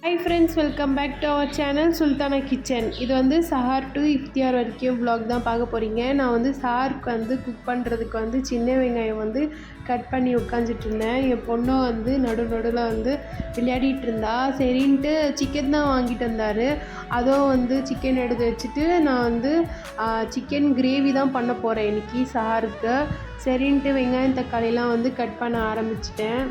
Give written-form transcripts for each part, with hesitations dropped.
Hi friends, welcome back to our channel Sultana kitchen. இது வந்து Chahar to இஃப்தியார் வரைக்கும் vlog தான் பார்க்க போகிறீங்க. நான் வந்து சஹாருக்கு வந்து குக் பண்ணுறதுக்கு வந்து சின்ன வெங்காயம் வந்து கட் பண்ணி உட்காந்துட்டு இருந்தேன். என் பொண்ணும் வந்து நடுவில் வந்து விளையாடிட்டு இருந்தா. சரின்ட்டு சிக்கன் தான் வாங்கிட்டு வந்தார். அதுவும் வந்து சிக்கன் எடுத்து வச்சுட்டு நான் வந்து சிக்கன் கிரேவி தான் பண்ண போகிறேன் இன்றைக்கி சஹாருக்கு. சரின்ட்டு வெங்காயம் தக்காளிலாம் வந்து கட் பண்ண ஆரம்பிச்சிட்டேன்.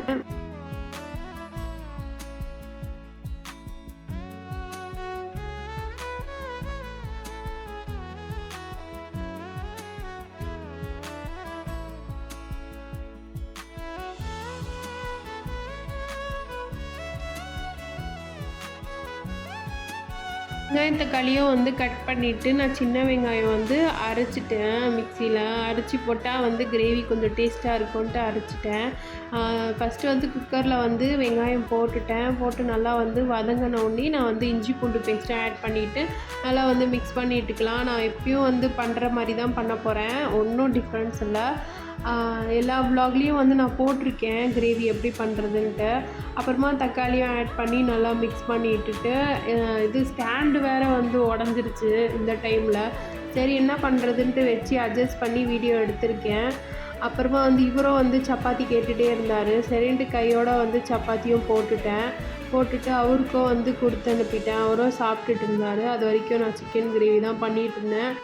வெங்காயம் தக்காளியும் வந்து கட் பண்ணிவிட்டு நான் சின்ன வெங்காயம் வந்து அரைச்சிட்டேன். மிக்சியில் அரைச்சி போட்டால் வந்து கிரேவி கொஞ்சம் டேஸ்ட்டாக இருக்கும்ன்ட்டு அரைச்சிட்டேன். ஃபஸ்ட்டு வந்து குக்கரில் வந்து வெங்காயம் போட்டு நல்லா வந்து வதங்கினோடனே நான் வந்து இஞ்சி பூண்டு பேஸ்ட்டை ஆட் பண்ணிவிட்டு நல்லா வந்து மிக்ஸ் பண்ணிட்டுக்கலாம். நான் எப்பயும் வந்து பண்ணுற மாதிரி தான் பண்ண போகிறேன், ஒன்றும் டிஃப்ரென்ஸ் இல்லை. எல்லா வ்ளாக்லேயும் வந்து நான் போட்டிருக்கேன் கிரேவி எப்படி பண்ணுறதுன்ட்டு. அப்புறமா தக்காளியும் ஆட் பண்ணி நல்லா மிக்ஸ் பண்ணிட்டுட்டு இது ஸ்டாண்டு வேறு வந்து உடஞ்சிருச்சு இந்த டைமில். சரி என்ன பண்ணுறதுன்ட்டு வச்சு அட்ஜஸ்ட் பண்ணி வீடியோ எடுத்திருக்கேன். அப்புறமா வந்து இவரும் வந்து சப்பாத்தி கேட்டுகிட்டே இருந்தார். சரின்ட்டு கையோடு வந்து சப்பாத்தியும் போட்டுட்டு அவருக்கும் வந்து கொடுத்து அனுப்பிட்டேன். அவரும் சாப்பிட்டுட்டு இருந்தார். அது வரைக்கும் நான் சிக்கன் கிரேவி தான் பண்ணிகிட்டு இருந்தேன்.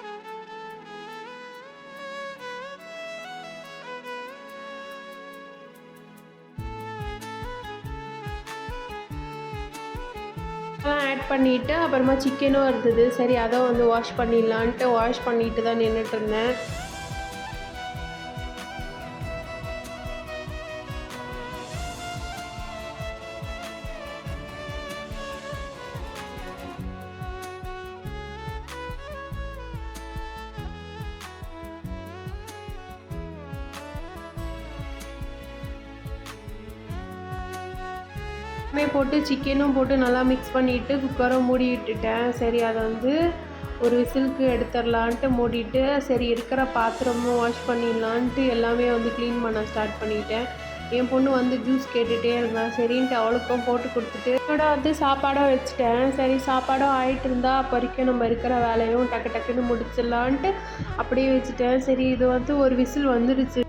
ஆட் பண்ணிவிட்டு அப்புறமா சிக்கனும் இருந்தது. சரி அதை வந்து வாஷ் பண்ணிடலான்ட்டு வாஷ் பண்ணிட்டு தான் நின்றுட்டுருந்தேன். போட்டு சிக்கனும் போட்டு நல்லா மிக்ஸ் பண்ணிவிட்டு குக்கரை மூடி விட்டுட்டேன். சரி அதை வந்து ஒரு விசிலுக்கு எடுத்துடலான்ட்டு மூடிட்டு சரி இருக்கிற பாத்திரமும் வாஷ் பண்ணிடலான்ட்டு எல்லாமே வந்து க்ளீன் பண்ண ஸ்டார்ட் பண்ணிட்டேன். என் பொண்ணு வந்து ஜூஸ் கேட்டுகிட்டே இருந்தான். சரின்ட்டு அவளுக்கும் போட்டு கொடுத்துட்டு அதோட வந்து சாப்பாடும் வச்சுட்டேன். சரி சாப்பாடும் ஆகிட்டு இருந்தா அப்போ வரைக்கும் நம்ம இருக்கிற வேலையும் டக்குன்னு முடிச்சிடலான்ட்டு அப்படியே வச்சுட்டேன். சரி இது வந்து ஒரு விசில் வந்துடுச்சு.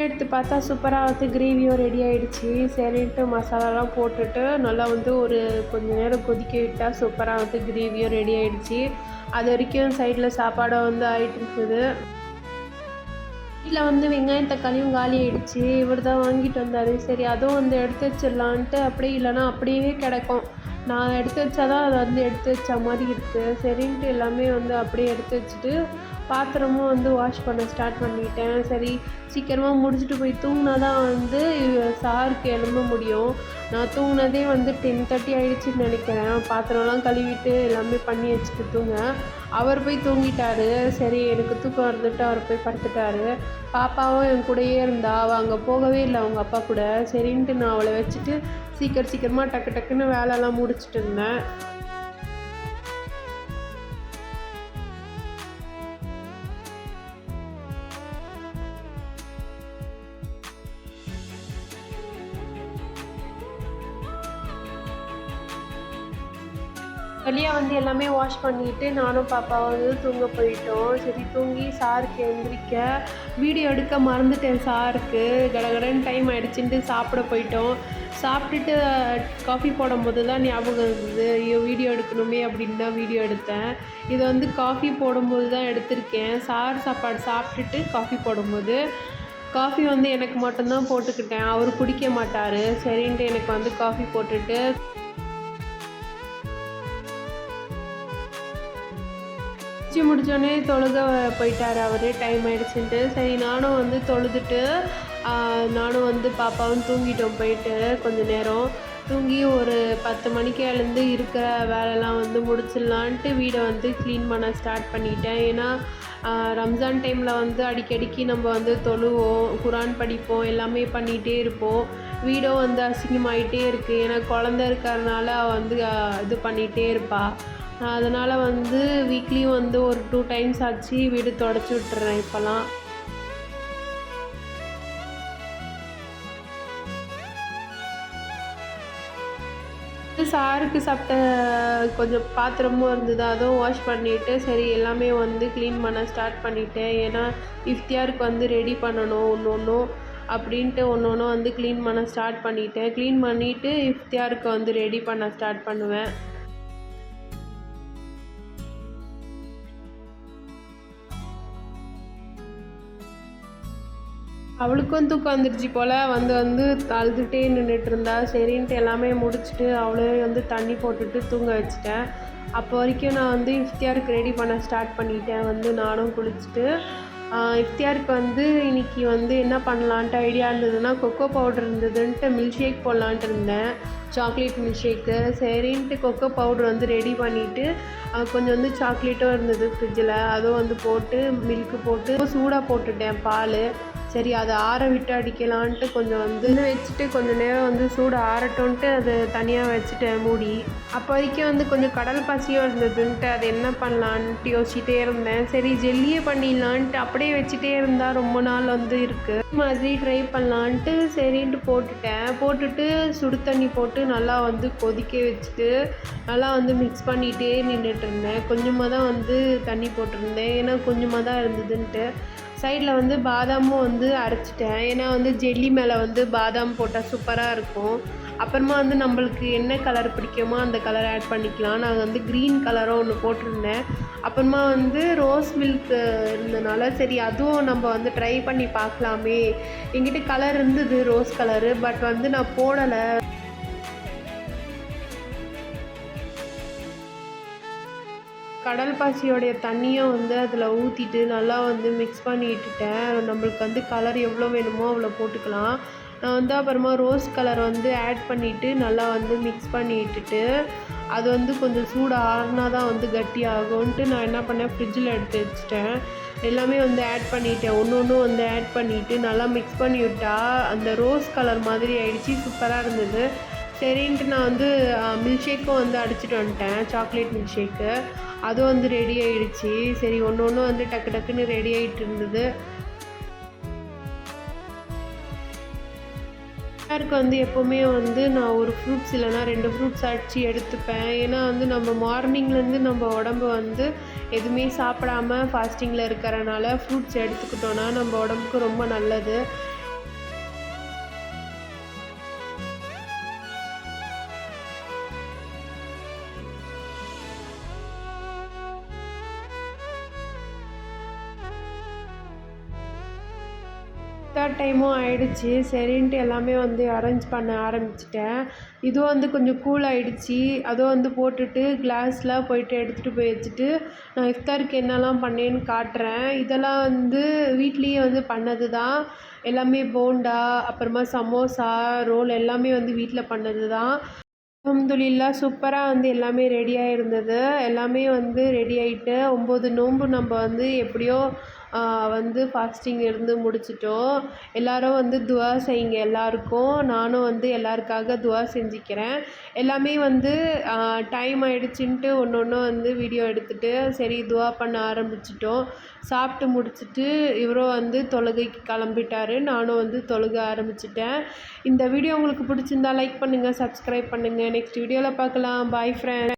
எடுத்து பார்த்தா சூப்பராக வந்து கிரேவியும் ரெடி ஆகிடுச்சி. சரின்ட்டு மசாலாலாம் போட்டுட்டு நல்லா வந்து ஒரு கொஞ்சம் நேரம் கொதிக்க விட்டால் சூப்பராக வந்து கிரேவியும் ரெடி ஆகிடுச்சி. அது வரைக்கும் சைடில் சாப்பாடும் வந்து ஆகிட்டு இருக்குது. வீட்டில் வந்து வெங்காயம் தக்காளியும் காலி ஆகிடுச்சி. இவர் தான் வாங்கிட்டு வந்தார். சரி அதுவும் வந்து எடுத்து வச்சிடலான்ட்டு அப்படியே இல்லைனா அப்படியே கிடக்கும். நான் எடுத்து வச்சா தான் அதை வந்து எடுத்து வச்ச மாதிரி இருக்குது. சரின்ட்டு எல்லாமே வந்து அப்படியே எடுத்து வச்சுட்டு பாத்திரமும் வந்து வாஷ் பண்ண ஸ்டார்ட் பண்ணிட்டேன். சரி சீக்கிரமாக முடிச்சுட்டு போய் தூங்கினா தான் வந்து சாருக்கு எழும்ப முடியும். நான் தூங்கினதே வந்து 10:30 ஆகிடுச்சின்னு நினைக்கிறேன். பாத்திரம்லாம் கழுவிட்டு எல்லாமே பண்ணி வச்சுட்டு தூங்க அவர் போய் தூங்கிட்டார். சரி எனக்கு தூக்கம் வந்துட்டு அவர் போய் படுத்துட்டார். பாப்பாவும் என் கூடயே இருந்தா. அவள் அங்கே போகவே இல்லை அவங்க அப்பா கூட. சரின்ட்டு நான் அவளை வச்சுட்டு சீக்கிரமாக டக்குன்னு வேலைலாம் முடிச்சுட்டு இருந்தேன். வெளியே வந்து எல்லாமே வாஷ் பண்ணிவிட்டு நானும் பாப்பாவும் வந்து தூங்க போயிட்டோம். சரி தூங்கி சாருக்கு எழுந்திரிக்க வீடியோ எடுக்க மறந்துட்டேன். சாருக்கு கடகடன்னு டைம் ஆகிடுச்சின்ட்டு சாப்பிட போயிட்டோம். சாப்பிட்டுட்டு காஃபி போடும்போது தான் ஞாபகம் இருந்தது, ஐயோ வீடியோ எடுக்கணுமே அப்படின்னு தான் வீடியோ எடுத்தேன். இதை வந்து காஃபி போடும்போது தான் எடுத்திருக்கேன். சாப்பாடு சாப்பிட்டுட்டு காஃபி போடும்போது காஃபி வந்து எனக்கு மட்டும்தான் போட்டுக்கிட்டேன். அவர் குடிக்க மாட்டார். சரின்ட்டு எனக்கு வந்து காஃபி போட்டுட்டு முடித்தோடனே தொழுக போயிட்டார் அவர், டைம் ஆகிடுச்சுன்ட்டு. சரி நானும் வந்து தொழுதுட்டு நானும் வந்து பாப்பாவும் தூங்கிட்டோம். போயிட்டு கொஞ்சம் நேரம் தூங்கி ஒரு 10 மணிக்கு எழுந்து இருக்கிற வேலைலாம் வந்து முடிச்சிடலான்ட்டு வீடை வந்து க்ளீன் பண்ண ஸ்டார்ட் பண்ணிட்டேன். ஏன்னா ரம்ஜான் டைமில் வந்து அடிக்கடிக்கு நம்ம வந்து தொழுவோம், குரான் படிப்போம், எல்லாமே பண்ணிகிட்டே இருப்போம். வீடும் வந்து அசிங்கமாகிட்டே இருக்குது. ஏன்னா குழந்த இருக்கிறதுனால வந்து இது பண்ணிகிட்டே இருப்பாள். அதனால் வந்து வீக்லி வந்து ஒரு 2 டைம்ஸ் ஆச்சு வீடு தொடச்சி விட்டுறேன் இப்போலாம். சாருக்கு சாப்பிட்ட கொஞ்சம் பாத்திரமும் இருந்தது, அதுவும் வாஷ் பண்ணிவிட்டு சரி எல்லாமே வந்து க்ளீன் பண்ண ஸ்டார்ட் பண்ணிட்டேன். ஏன்னா இஃப்தியாருக்கு வந்து ரெடி பண்ணணும் ஒன்று ஒன்றும் அப்படின்ட்டு ஒன்று ஒன்றும் வந்து க்ளீன் பண்ண ஸ்டார்ட் பண்ணிட்டேன். க்ளீன் பண்ணிவிட்டு இஃப்தியாருக்கு வந்து ரெடி பண்ண ஸ்டார்ட் பண்ணுவேன். அவளுக்கும் தூக்கம் வந்துடுச்சு போல், வந்து வந்து அழுதுகிட்டே நின்றுட்டுருந்தா. சரின்ட்டு எல்லாமே முடிச்சுட்டு அவளே வந்து தண்ணி போட்டுட்டு தூங்க வச்சுட்டேன். அப்போ வரைக்கும் நான் வந்து இஃப்தியாருக்கு ரெடி பண்ண ஸ்டார்ட் பண்ணிட்டேன். வந்து நானும் குளிச்சுட்டு இஃப்தியாருக்கு வந்து இன்றைக்கி வந்து என்ன பண்ணலான்ட்டு ஐடியா இருந்ததுன்னா, கொக்கோ பவுடர் இருந்ததுன்ட்டு மில்க் ஷேக் போடலான்ட்டு இருந்தேன். Chocolate milk shake. சரின்ட்டு கொக்கோ பவுட்ரு வந்து ரெடி பண்ணிவிட்டு கொஞ்சம் வந்து சாக்லேட்டும் இருந்தது ஃப்ரிட்ஜில், அதுவும் வந்து போட்டு மில்க்கு போட்டு சூடாக போட்டுட்டேன் பால். சரி அதை ஆற விட்டு அடிக்கலான்ட்டு கொஞ்சம் வந்து வச்சுட்டு கொஞ்சம் நேரம் வந்து சூடு ஆறட்டும்ன்ட்டு அது தனியாக வச்சுட்டேன் மூடி. அப்போ வரைக்கும் வந்து கொஞ்சம் கடல் பாசியும் இருந்ததுன்ட்டு அது என்ன பண்ணலான்ட்டு யோசிச்சுட்டே இருந்தேன். சரி ஜெல்லியே பண்ணிடலான்ட்டு அப்படியே வச்சுட்டே இருந்தால் ரொம்ப நாள் வந்து இருக்குது, மாதிரி ட்ரை பண்ணலான்ட்டு சரின்ட்டு போட்டுட்டு சுடு தண்ணி போட்டு நல்லா வந்து கொதிக்க வச்சுட்டு நல்லா வந்து மிக்ஸ் பண்ணிகிட்டே நின்றுட்டு இருந்தேன். கொஞ்சமாக தான் வந்து தண்ணி போட்டிருந்தேன், ஏன்னா கொஞ்சமாக தான் இருந்ததுன்ட்டு. சைடில் வந்து பாதாமும் வந்து அரைச்சிட்டேன், ஏன்னா வந்து ஜெல்லி மேலே வந்து பாதாம் போட்டால் சூப்பராக இருக்கும். அப்புறமா வந்து நம்மளுக்கு என்ன கலர் பிடிக்குமோ அந்த கலர் ஆட் பண்ணிக்கலாம். நான் வந்து க்ரீன் கலரும் ஒன்று போட்டிருந்தேன். அப்புறமா வந்து ரோஸ் மில்க் இருந்தனால சரி அதுவும் நம்ம வந்து ட்ரை பண்ணி பார்க்கலாமே. என்கிட்ட கலர் இருந்தது ரோஸ் கலரு, பட் வந்து நான் போடலை. கடல் பாசியோடைய தண்ணியும் வந்து அதில் ஊற்றிட்டு நல்லா வந்து மிக்ஸ் பண்ணி விட்டுட்டேன். நம்மளுக்கு வந்து கலர் எவ்வளோ வேணுமோ அவ்வளோ போட்டுக்கலாம். நான் வந்து அப்புறமா ரோஸ் கலர் வந்து ஆட் பண்ணிவிட்டு நல்லா வந்து மிக்ஸ் பண்ணி விட்டுட்டு அது வந்து கொஞ்சம் சூடு ஆறுனா தான் வந்து கட்டியாகும்ன்ட்டு நான் என்ன பண்ணேன், ஃப்ரிட்ஜில் எடுத்து வச்சுட்டேன். எல்லாமே வந்து ஆட் பண்ணிவிட்டேன், ஒன்று ஒன்றும் வந்து ஆட் பண்ணிவிட்டு நல்லா மிக்ஸ் பண்ணி விட்டா அந்த ரோஸ் கலர் மாதிரி ஆகிடுச்சி, சூப்பராக இருந்தது. சரின்ட்டு நான் வந்து மில்க் ஷேக்கும் வந்து அடிச்சுட்டு வந்துட்டேன், சாக்லேட் மில்க் ஷேக்கு. அதுவும் வந்து ரெடி ஆகிடுச்சி. சரி ஒன்று ஒன்று வந்து டக்கு டக்குன்னு ரெடி ஆகிட்டு இருந்தது. எனக்கு வந்து எப்போவுமே வந்து நான் ஒரு ஃப்ரூட்ஸ் இல்லைனா 2 ஃப்ரூட்ஸ் அடித்து எடுத்துப்பேன். ஏன்னா வந்து நம்ம மார்னிங்லேருந்து நம்ம உடம்பு வந்து எதுவுமே சாப்பிடாம ஃபாஸ்டிங்கில் இருக்கிறனால ஃப்ரூட்ஸ் எடுத்துக்கிட்டோன்னா நம்ம உடம்புக்கு ரொம்ப நல்லது. தேர்ட் டைமும் ஆகிடுச்சி. சரின்ட்டு எல்லாமே வந்து அரேஞ்ச் பண்ண ஆரம்பிச்சிட்டேன். இதுவும் வந்து கொஞ்சம் கூல் ஆகிடுச்சி. அதுவும் வந்து போட்டுட்டு கிளாஸில் போயிட்டு எடுத்துகிட்டு போய் வச்சுட்டு நான் இஃப்தாருக்கு என்னெல்லாம் பண்ணேன்னு காட்டுறேன். இதெல்லாம் வந்து வீட்லேயே வந்து பண்ணது தான். எல்லாமே போண்டா, அப்புறமா சமோசா, ரோல் எல்லாமே வந்து வீட்டில் பண்ணது தான். அல்ஹம்துலில்லாஹ் சூப்பராக வந்து எல்லாமே ரெடியாக இருந்தது. எல்லாமே வந்து ரெடி ஆகிட்டு 9 நோன்பு நம்ம வந்து எப்படியோ வந்து ஃபாஸ்டிங் இருந்து முடிச்சிட்டோம். எல்லோரும் வந்து துவா செய்யுங்க எல்லாருக்கும். நானும் வந்து எல்லாருக்காக துவா செஞ்சுக்கிறேன். எல்லாமே வந்து டைம் ஆகிடுச்சின்ட்டு ஒன்று ஒன்று வந்து வீடியோ எடுத்துகிட்டு சரி துவா பண்ண ஆரம்பிச்சிட்டோம். சாப்பிட்டு முடிச்சுட்டு இவரும் வந்து தொழுகைக்கு கிளம்பிட்டார். நானும் வந்து தொழுக ஆரம்பிச்சிட்டேன். இந்த வீடியோ உங்களுக்கு பிடிச்சிருந்தா லைக் பண்ணுங்கள், சப்ஸ்கிரைப் பண்ணுங்கள். நெக்ஸ்ட் வீடியோவில் பார்க்கலாம். பாய் ஃப்ரெண்ட்.